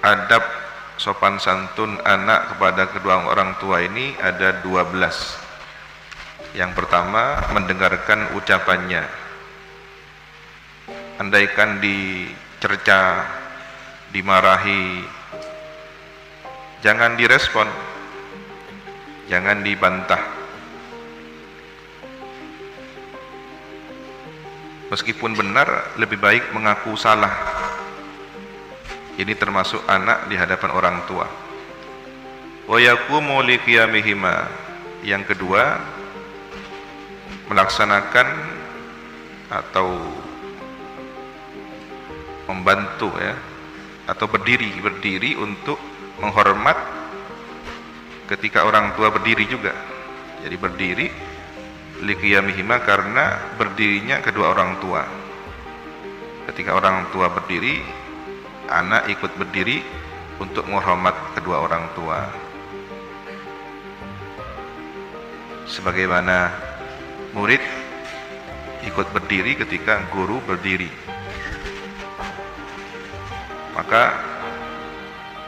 adab sopan santun anak kepada kedua orang tua ini ada 12. Yang pertama, mendengarkan ucapannya. Andaikan dicerca, dimarahi, jangan direspon, jangan dibantah. Meskipun benar, lebih baik mengaku salah. Ini termasuk anak di hadapan orang tua. Wa yaqumu liqiyamihima. Yang kedua, melaksanakan atau membantu atau berdiri untuk menghormat ketika orang tua berdiri juga. Jadi berdiri liqiyamihima karena berdirinya kedua orang tua. Ketika orang tua berdiri, anak ikut berdiri untuk menghormat kedua orang tua. Sebagaimana murid ikut berdiri ketika guru berdiri, maka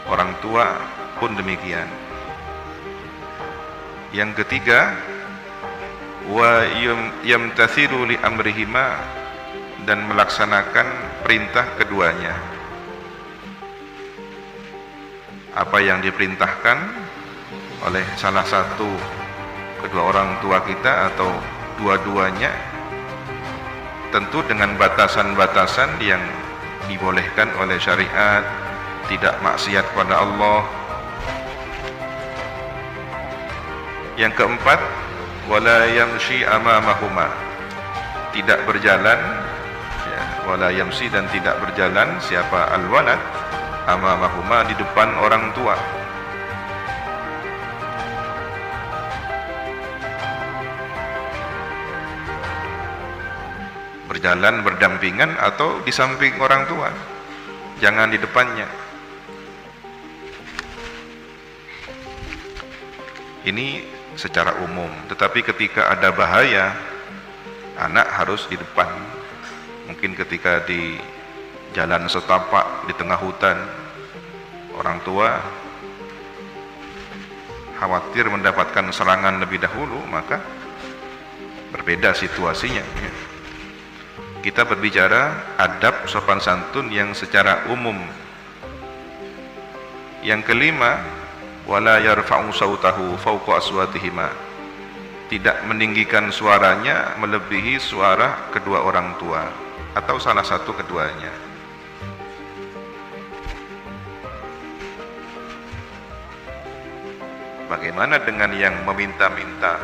orang tua pun demikian. Yang ketiga, wa yamtathilu li amrihima, dan melaksanakan perintah keduanya. Apa yang diperintahkan oleh salah satu kedua orang tua kita atau dua-duanya, tentu dengan batasan-batasan yang dibolehkan oleh syariat, tidak maksiat kepada Allah. Yang keempat, wala yamshi amamahuma, tidak berjalan wala yamshi, dan tidak berjalan siapa al-walad amamahuma, di depan orang tua. Berjalan berdampingan atau di samping orang tua, jangan di depannya. Ini secara umum, tetapi ketika ada bahaya, anak harus di depan. Mungkin ketika di jalan setapak di tengah hutan, orang tua khawatir mendapatkan serangan lebih dahulu, maka berbeda situasinya. Kita berbicara adab sopan santun yang secara umum. Yang kelima, wala yarfa'u sautahu fawqa aswatihima, tidak meninggikan suaranya melebihi suara kedua orang tua atau salah satu keduanya. Bagaimana dengan yang meminta-minta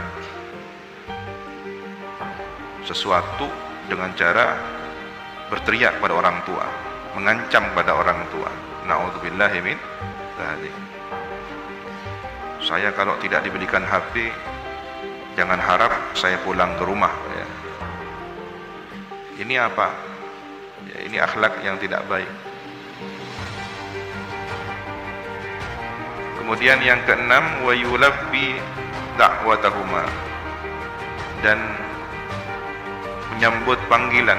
sesuatu dengan cara berteriak pada orang tua, mengancam pada orang tua? Na'udzubillahi min dzalik. Saya kalau tidak diberikan HP, jangan harap saya pulang ke rumah. Ini apa? Ini akhlak yang tidak baik. Kemudian yang keenam, wa yulabbi da'watahuma, dan menyambut panggilan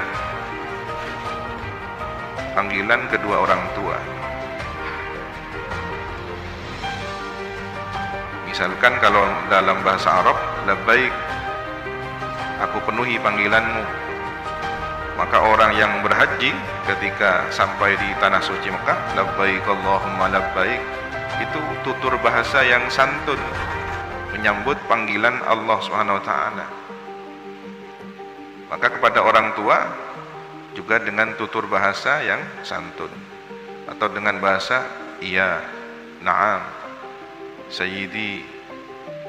kedua orang tua. Misalkan kalau dalam bahasa Arab, labbaik, aku penuhi panggilanmu, maka orang yang berhaji ketika sampai di tanah suci Mekah, labbaik Allahumma labbaik, itu tutur bahasa yang santun, menyambut panggilan Allah Subhanahu wa taala. Maka kepada orang tua juga dengan tutur bahasa yang santun, atau dengan bahasa iya, na'am, sayyidi,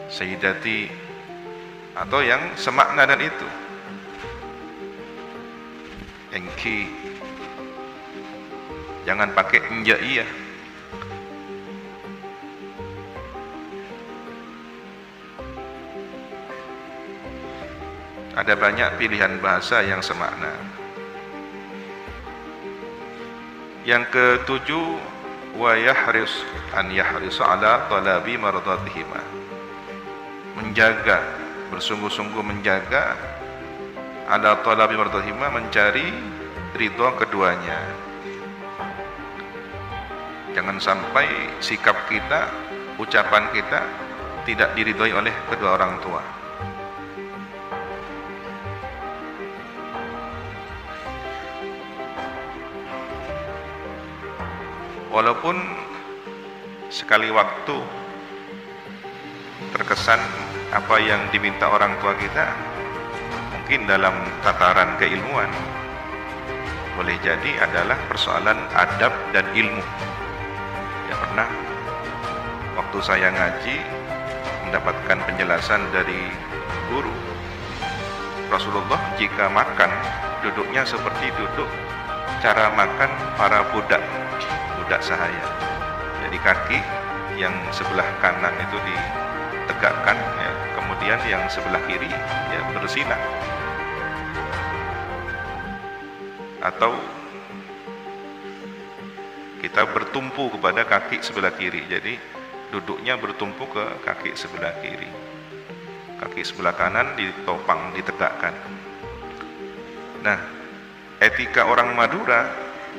sayyidati, atau yang semakna dan itu, engki. Jangan pakai enjaiyah. Ada banyak pilihan bahasa yang semakna. Yang ketujuh, wa yahris an yahrisa ala talabi mardatihima, menjaga, bersungguh-sungguh menjaga, ala talabi mardatihima, mencari ridha keduanya. Jangan sampai sikap kita, ucapan kita tidak diridhoi oleh kedua orang tua. Walaupun sekali waktu terkesan apa yang diminta orang tua kita mungkin dalam tataran keilmuan boleh jadi adalah persoalan adab dan ilmu. Ya, pernah waktu saya ngaji mendapatkan penjelasan dari guru, Rasulullah jika makan duduknya seperti duduk cara makan para budak sahaya. Jadi kaki yang sebelah kanan itu ditegakkan, ya, kemudian yang sebelah kiri ya bersila, atau kita bertumpu kepada kaki sebelah kiri. Jadi duduknya bertumpu ke kaki sebelah kiri, kaki sebelah kanan ditopang, ditegakkan. Nah, etika orang Madura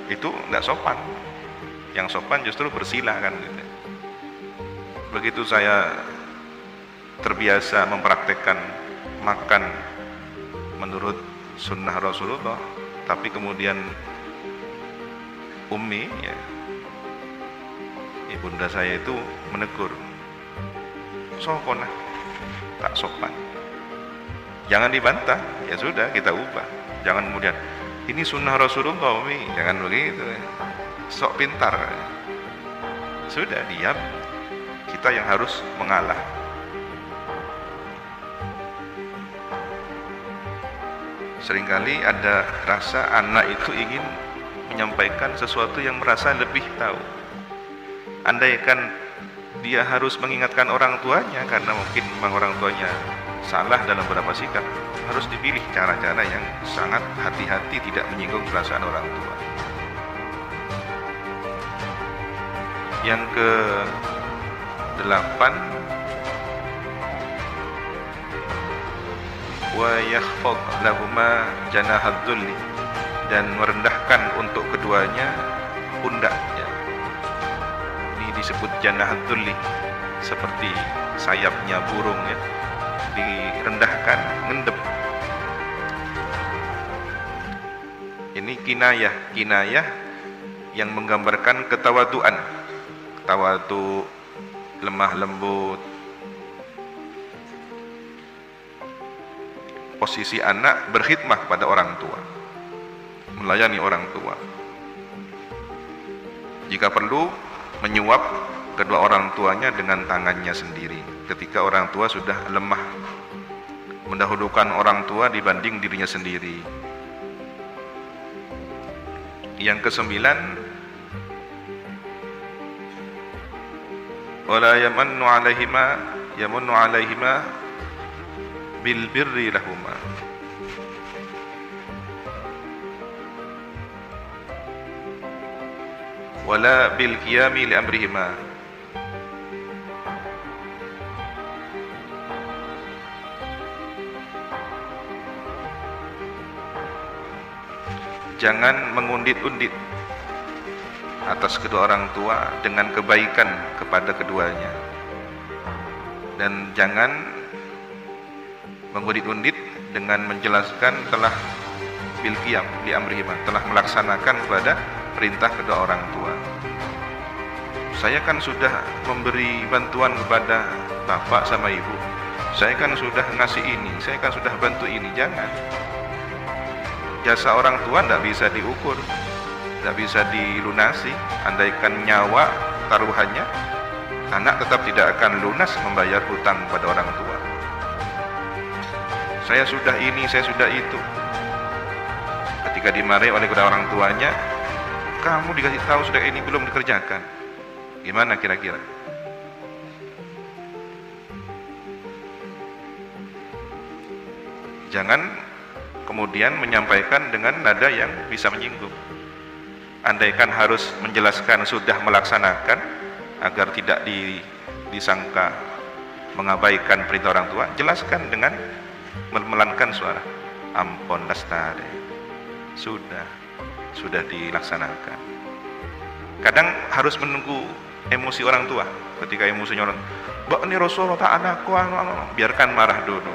itu tidak sopan. Yang sopan justru bersila kan gitu. Begitu saya terbiasa mempraktekkan makan menurut sunnah Rasulullah, tapi kemudian Ummi, ya, ibunda saya itu menegur, sokonah, tak sopan. Jangan dibantah, ya sudah kita ubah. Jangan kemudian ini sunnah Rasulullah, Ummi, jangan begitu. Sok pintar, sudah diam, kita yang harus mengalah. Seringkali ada rasa anak itu ingin menyampaikan sesuatu yang merasa lebih tahu. Andaikan dia harus mengingatkan orang tuanya karena mungkin memang orang tuanya salah dalam beberapa sikap, harus dipilih cara-cara yang sangat hati-hati tidak menyinggung perasaan orang tua. Yang ke-8, wa yakhfad lahuma janahad dhulli, dan merendahkan untuk keduanya pundaknya. Ini disebut janahad dhulli, seperti sayapnya burung, ya, direndahkan, ngendep. Ini kinayah yang menggambarkan ketawaduan. Tawadu, lemah lembut. Posisi anak berkhidmah kepada orang tua, melayani orang tua. Jika perlu, menyuap kedua orang tuanya dengan tangannya sendiri ketika orang tua sudah lemah, mendahulukan orang tua dibanding dirinya sendiri. Yang ke-9, wala yamannu alaihima bil birri lahuma, wala bil qiyami li amrihima, jangan mengundit-undit atas kedua orang tua dengan kebaikan kepada keduanya, dan jangan mengundit-undit dengan menjelaskan telah bil qiyam li amrihima, telah melaksanakan kepada perintah kedua orang tua. Saya kan sudah memberi bantuan kepada bapak sama ibu, saya kan sudah ngasih ini, saya kan sudah bantu ini. Jangan. Jasa orang tua tidak bisa diukur, tidak bisa dilunasi. Andaikan nyawa taruhannya, anak tetap tidak akan lunas membayar hutang pada orang tua. Saya sudah ini, saya sudah itu. Ketika dimarahi oleh kedua orang tuanya, kamu dikasih tahu sudah ini belum dikerjakan, gimana kira-kira? Jangan kemudian menyampaikan dengan nada yang bisa menyinggung. Andaikan harus menjelaskan sudah melaksanakan agar tidak disangka mengabaikan perintah orang tua, jelaskan dengan memelankan suara. Ampun lastare, sudah dilaksanakan. Kadang harus menunggu emosi orang tua. Ketika emosinya orang, "Mbak, ini Rasulullah tak anakku, biarkan marah dulu.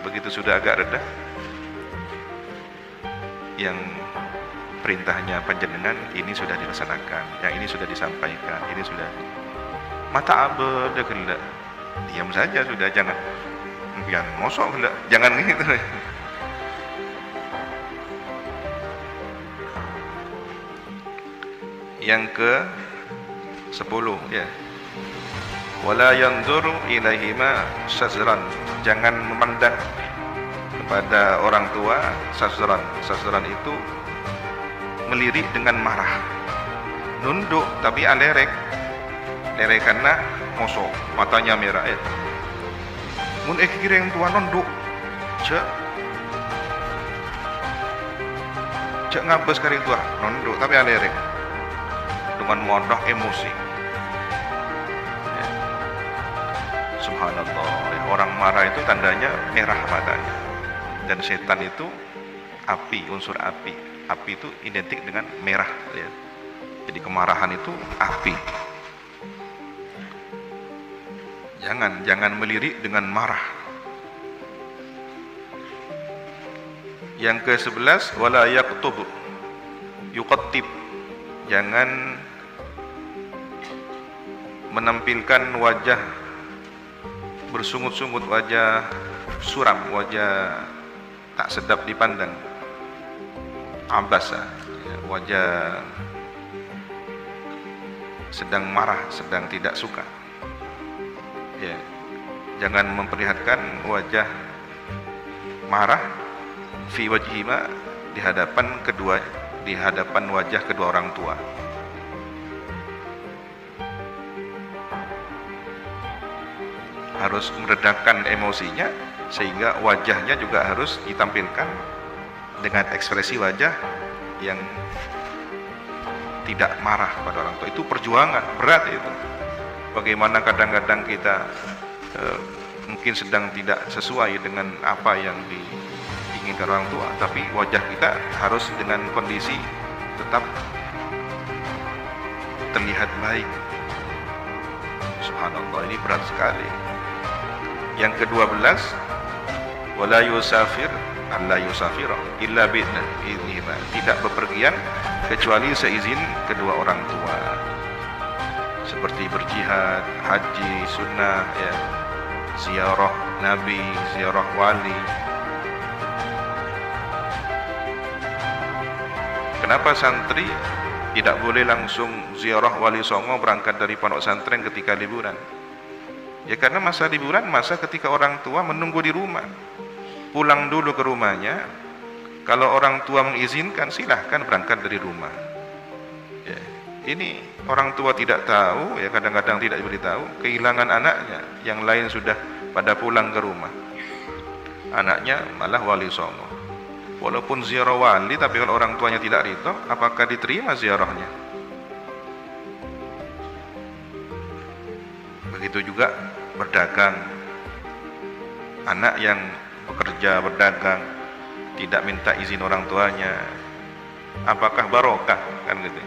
Begitu sudah agak reda, yang perintahnya panjenengan ini sudah dilaksanakan, yang ini sudah disampaikan, ini sudah mata abad gelak, diam saja sudah, jangan yang mosok gelak, jangan gitu. Yang ke 10 ya, wala yanzuru ilaihima sazran, jangan memandang kepada orang tua sazran. Sazran itu melirik dengan marah, nunduk tapi alerek, karena mosok matanya merah ya. Mun kira yang tua nunduk cek ngabes kari tua nunduk tapi alerek dengan modah emosi ya. Subhanallah ya. Orang marah itu tandanya merah matanya, dan setan itu api, unsur api. Api itu identik dengan merah ya. Jadi kemarahan itu api. Jangan melirik dengan marah. Yang ke-11, wala yaqtub yuqattib, jangan menampilkan wajah bersungut-sungut, wajah suram, wajah tak sedap dipandang, abasa, wajah sedang marah, sedang tidak suka ya. Jangan memperlihatkan wajah marah fi wajhima, di hadapan wajah kedua orang tua. Harus meredakan emosinya, sehingga wajahnya juga harus ditampilkan dengan ekspresi wajah yang tidak marah pada orang tua. Itu perjuangan berat itu. Bagaimana kadang-kadang kita mungkin sedang tidak sesuai dengan apa yang diinginkan orang tua, tapi wajah kita harus dengan kondisi tetap terlihat baik. Subhanallah, ini berat sekali. Yang ke-12, wala yusafir alla yusafira illa bi'idznihima, tidak bepergian kecuali seizin kedua orang tua, seperti berjihad, haji sunnah ya, ziarah nabi, ziarah wali. Kenapa santri tidak boleh langsung ziarah wali songo berangkat dari pondok santren ketika liburan? Ya karena masa liburan, masa ketika orang tua menunggu di rumah. Pulang dulu ke rumahnya. Kalau orang tua mengizinkan, silahkan berangkat dari rumah ya. Ini orang tua tidak tahu ya, kadang-kadang tidak diberitahu, kehilangan anaknya, yang lain sudah pada pulang ke rumah, anaknya malah wali songo. Walaupun ziarah wali, tapi kalau orang tuanya tidak ridho, apakah diterima ziarahnya? Begitu juga berdagang, anak yang bekerja berdagang tidak minta izin orang tuanya, apakah barokah? Kan gitu.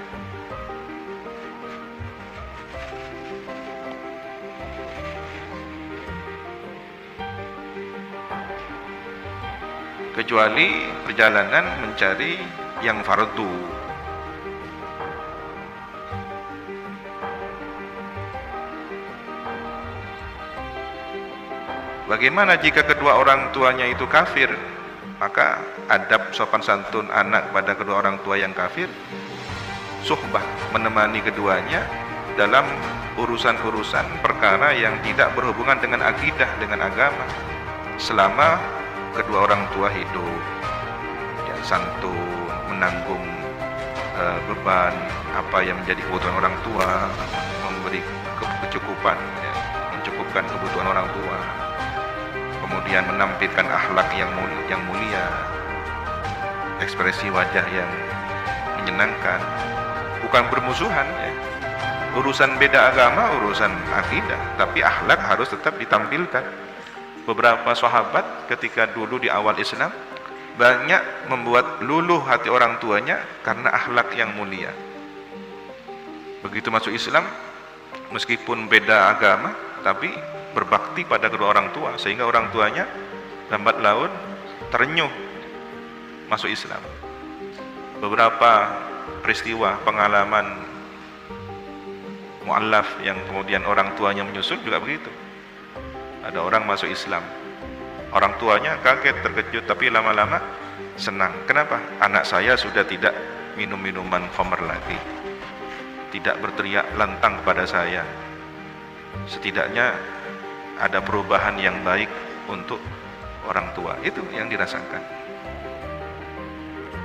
Kecuali perjalanan mencari yang fardu. Bagaimana jika kedua orang tuanya itu kafir? Maka adab sopan santun anak pada kedua orang tua yang kafir, suhbah, menemani keduanya dalam urusan-urusan perkara yang tidak berhubungan dengan akidah, dengan agama, selama kedua orang tua hidup ya. Santun, menanggung beban apa yang menjadi kebutuhan orang tua, memberi kecukupan ya, mencukupkan kebutuhan orang tua, kemudian menampilkan akhlak yang mulia, ekspresi wajah yang menyenangkan, bukan bermusuhan ya. Urusan beda agama, urusan akidah, tapi akhlak harus tetap ditampilkan. Beberapa sahabat ketika dulu di awal Islam banyak membuat luluh hati orang tuanya karena akhlak yang mulia. Begitu masuk Islam, meskipun beda agama, tapi berbakti pada kedua orang tua, sehingga orang tuanya lambat laun terenyuh masuk Islam. Beberapa peristiwa pengalaman mu'allaf yang kemudian orang tuanya menyusul juga begitu. Ada orang masuk Islam, orang tuanya kaget, terkejut, tapi lama-lama senang. Kenapa? Anak saya sudah tidak minum minuman khamr lagi, tidak berteriak lantang kepada saya. Setidaknya ada perubahan yang baik untuk orang tua. Itu yang dirasakan.